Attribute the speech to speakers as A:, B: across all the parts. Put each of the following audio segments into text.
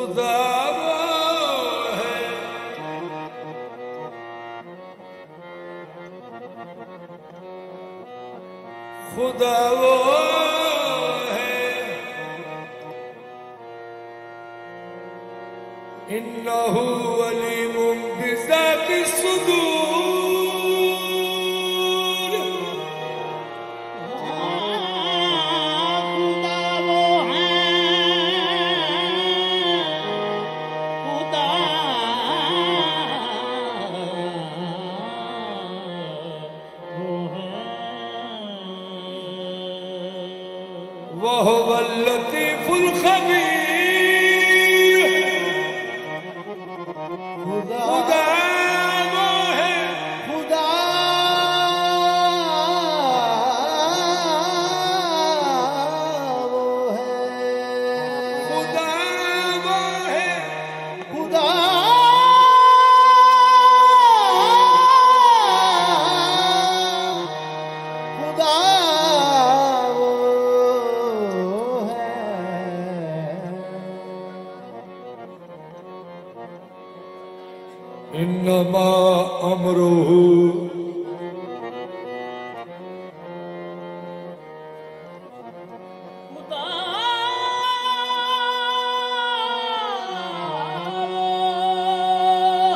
A: खुदा वो है, खुदा वो है, इन्नहु अलीमुम बिज़ाति सुदूर।
B: खुदा वो है, खुदा वो है।
A: वहुवल लतीफुल खबीर।
B: खुदा
A: खुदा वो है,
B: खुदा वो है,
A: खुदा वो है,
B: खुदा खुदा वो है।
A: इन्नमा अमरुहु
B: खुदा वो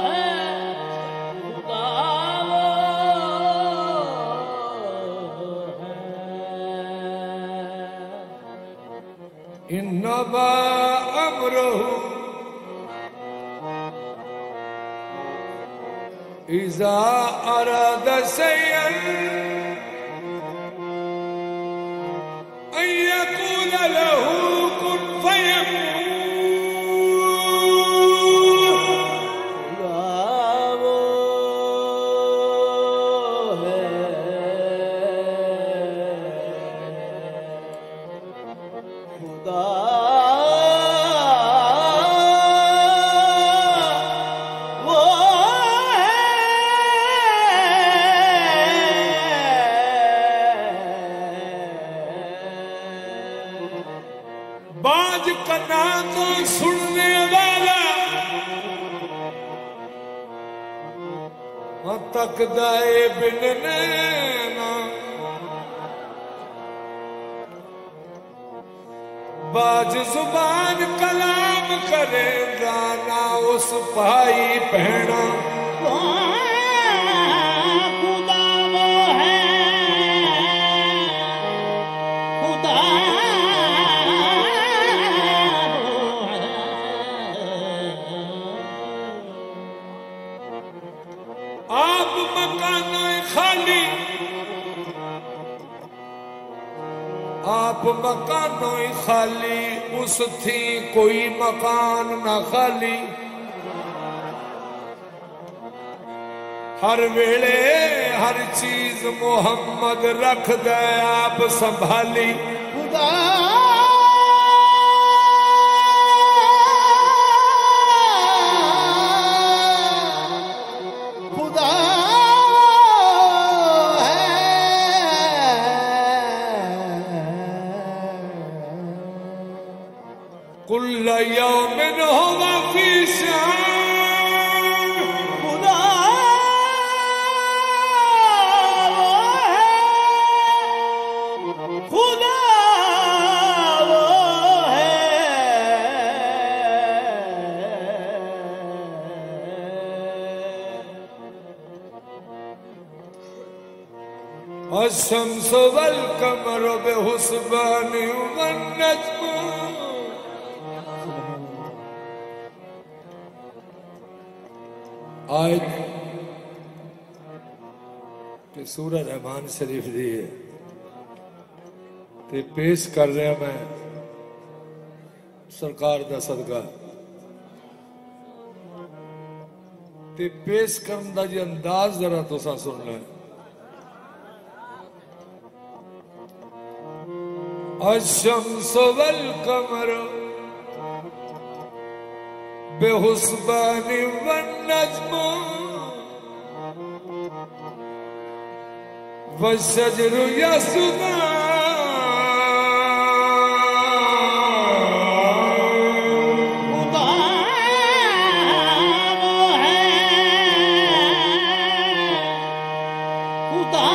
B: है, खुदा वो है।
A: इन्नमा अमरुहु इज़ा अराद शयअन अन यक़ूल लहू कुन फयकून।
B: खुदा वो है, खुदा वो है।
A: बाज कना तो सुनने वाला तकदाए बिन नैना, बाज जुबान कलाम करे गाना उस भाई बहना।
B: खुदा वो है, खुदा वो है।
A: आप मकान खाली, आप मकानों खाली, उस थी कोई मकान ना खाली। हर वेले हर चीज मोहम्मद रख दे आप संभाली।
B: खुदा खुदा
A: कुल्ल यौमिन हुवा फी शान।
B: खुदा वो है, खुदा वो है।
A: अशम्स वल कमर बिहुस्बानि वन नज्म। आज कि सूरह रहमान शरीफ दी है ते पेश कर रहा मैं सरकार दा सदका ते पेश करन दा जी अंदाज जरा तुसा सुन ले। अशम्स वल कमर बेहुस्बानि वन नज्म वशजरु यसुदान।
B: खुदा खुदा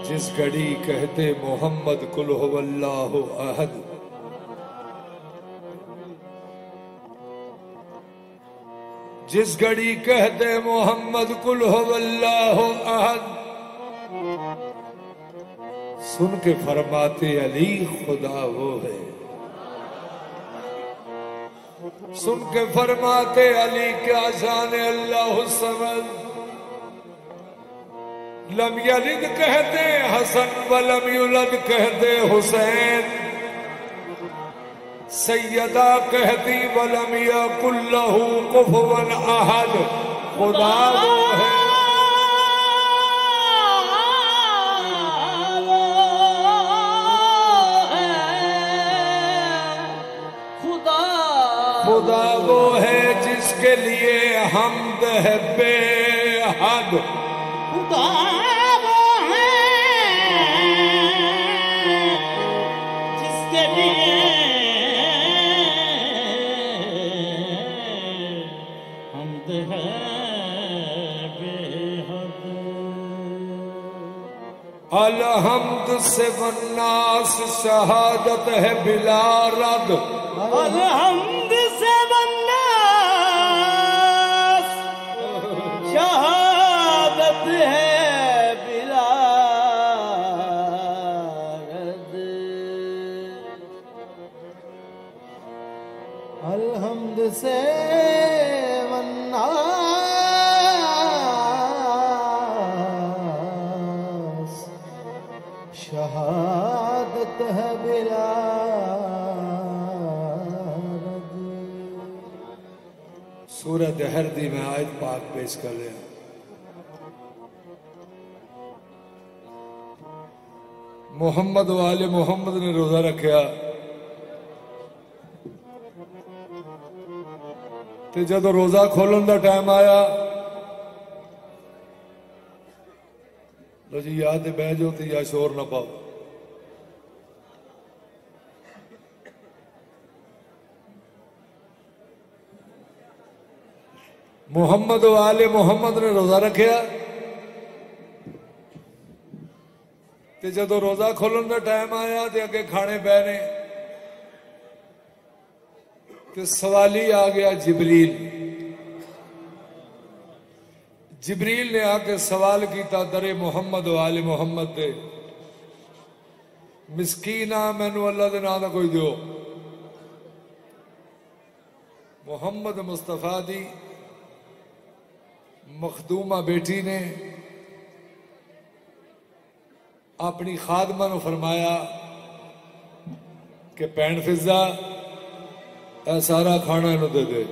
A: जिस घड़ी कहते मोहम्मद कुल हुवल्लाहु अहद, जिस घड़ी कहते मोहम्मद कुल हुवल्लाहु अहद, सुन के फरमाते अली खुदा वो है। सुन के फरमाते अली क्या जाने अल्लाह समद। लम यलिद कहते हसन वलम युलद कहते हुसैन, सैयदा कहती वलम यकुल लहू कुफुवन अहद। खुदा वो है, खुदा वो है जिसके लिए हमद है बेहद।
B: खुदा वो है जिसके लिए हमद है बेहद।
A: अलहम्द से वन्नास शहादत है बिला रद।
B: अलहम्द से वन्नास शहादत है बिला रद। अलहम्द से वन्नास शहादत है बिला रद।
A: सूरह दहरदी में आयत पाक पेश कर रहे हैं। मोहम्मद वाले मोहम्मद ने रोजा रखा ते जदों रोजा खोलन का टाइम आया, लो जी या ते बह जाओ ते या शोर ना पाओ। मोहम्मद वाले मोहम्मद ने रोजा रखा ते जदों रोजा खोलन का टाइम आया ते अगे खाने बहने ते सवाली आ गया जिबरील। जिबरील ने आके सवाल किया दरे मोहम्मद वाले मोहम्मद दे, मिसकीना मैनू अल्लाह दे नाम दा कोई दियो। मोहम्मद मुस्तफा दी मखदूमा बेटी ने अपनी खादमा नू फरमाया कि भैन फिजा ए सारा खाना इनू दे दे।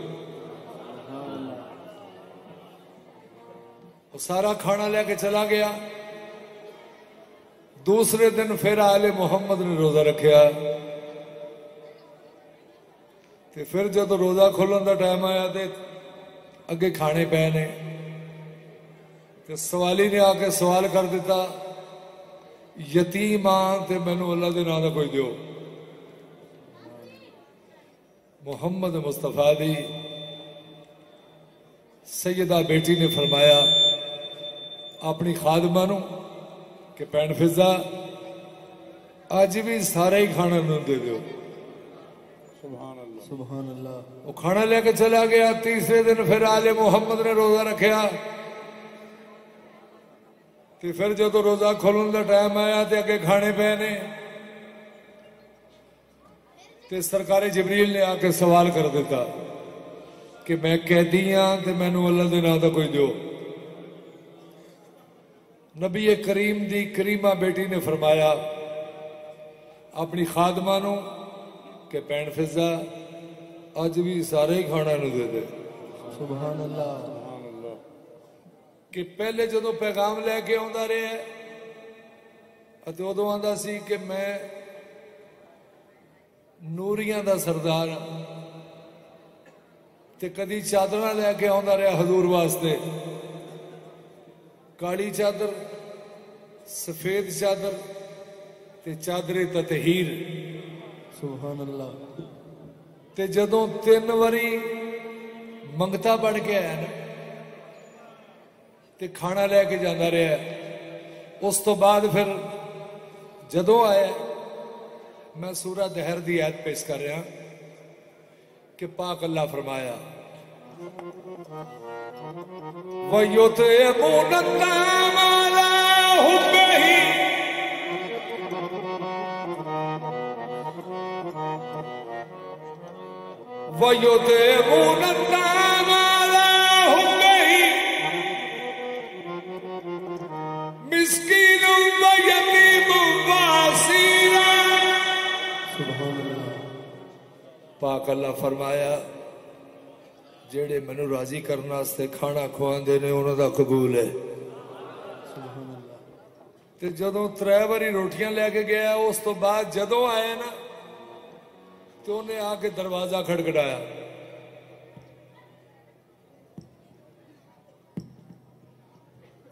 A: वो सारा खाना लेके चला गया। दूसरे दिन फिर आले मोहम्मद ने रोजा रखा ते फिर जब रोजा खोलन का टाइम आया तो अगे खाने पे ने ते सवाली ने आके सवाल कर दिता, यतीम हाँ ते मैनू अल्लाह के नाम का कोई दियो। मोहम्मद मुस्तफा दी सैयदा बेटी ने फरमाया अपनी खादमा नू कि भैन फिजा अज भी सारा ही खाना नू दे दो।
B: सुभान अल्लाह।
A: वो खाना लेके चला गया। तीसरे दिन फिर आले मोहम्मद ने रोजा रखा तो फिर जो तो रोजा खोलन का टाइम आया तो अगे खाने पे ने ते सरकारी जिबरील ने आके सवाल कर दिता कि मैं कैदी हाँ तो मैनू अल्लाह के नाम का कोई दो। नबी करीम दी करीमा बेटी ने फरमाया अपनी खादमा नू कि भैन फिजा अज भी सारे ही खाना नू दे दे।
B: सुभान अल्लाह।
A: कि पहले जो पैगाम लैके आंदा रहा उदों आंदा सी कि मैं नूरियां दा सरदार हाँ ते कदी चादर लैके आंदा रहा हजूर वास्ते, काली चादर सफेद चादर ते चादरे ततहीर।
B: सुभान अल्लाह।
A: ते जदों 3 वारी मंगता बन के आया ना, ते खाना लैके जाता रहा। उस तो बाद फिर जदों आया, मैं सूरा दहर की आयत पेश कर रहा कि पाक अल्लाह फरमाया पाक अल्लाह फरमाया जेड़े मैनू राजी करने वास्ते खाना खुआंदे ने उन्हों दा कबूल है। ते जदों 3 बारी रोटियां लैके गया, उस तो बाद जदों आए ना तो उन्हें आके दरवाजा खड़खड़ाया।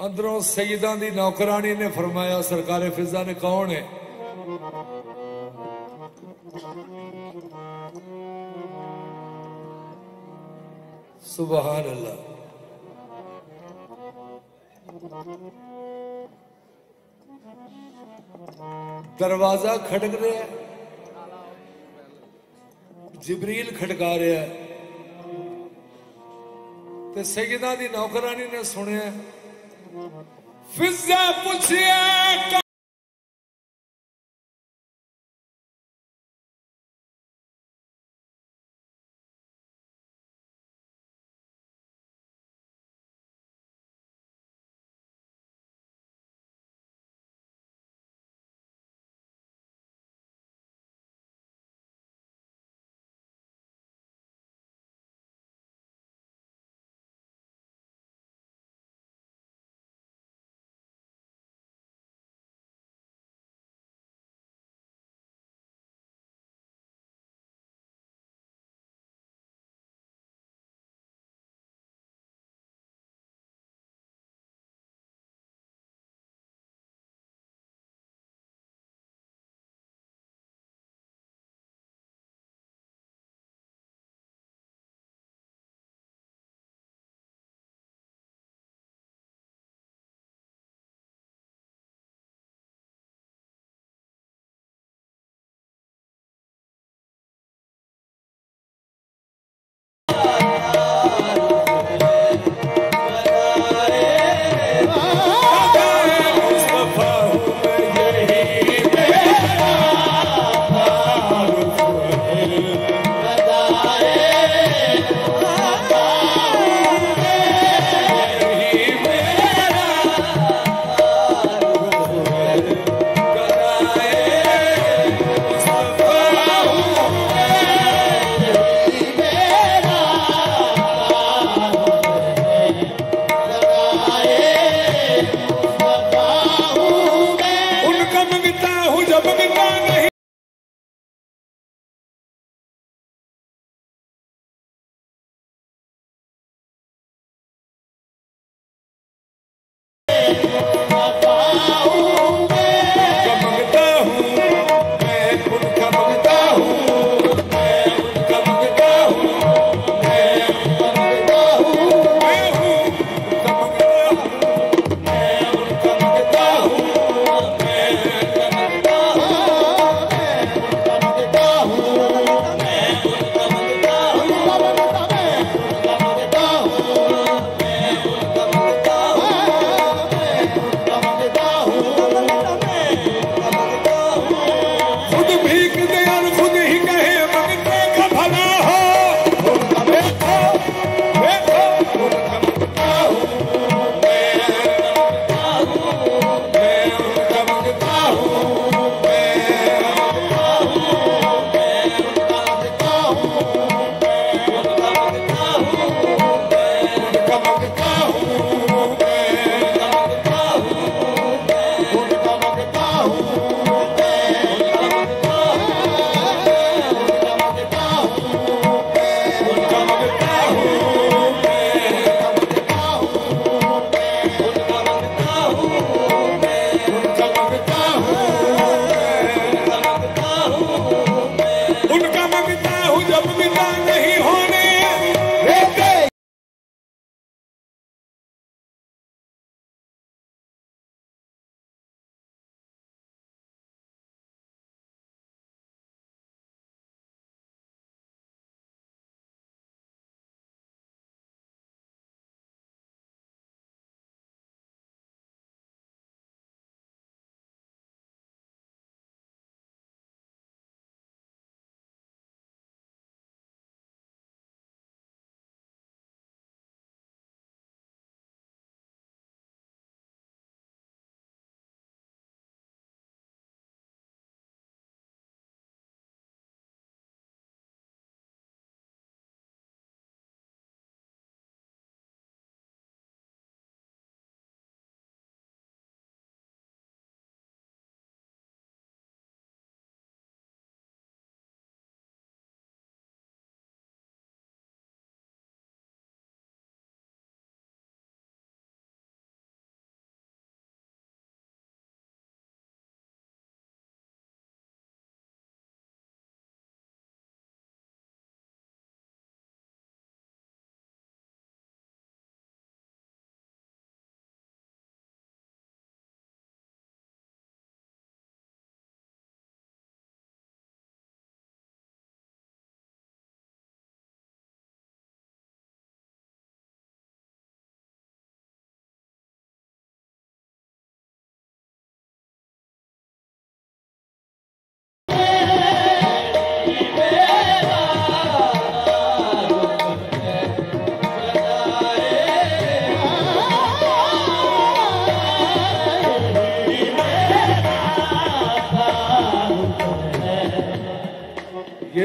A: अंदरों सईदा दी नौकरानी ने फरमाया सरकारे फिजा ने कौन है? सुबहान अल्लाह। दरवाजा खड़क रहा है, जिबरील खड़का रहा है, ते सैयदा दी नौकरानी ने सुनिया, फिजा पूछिया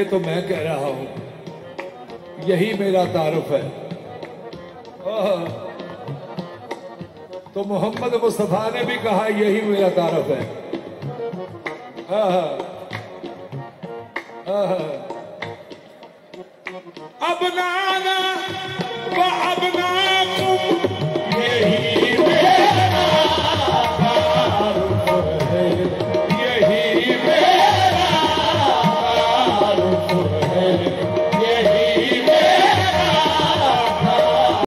A: ये तो मैं कह रहा हूं, यही मेरा तारुफ है। तो मोहम्मद मुस्तफा ने भी कहा यही मेरा तारुफ है। अब नाना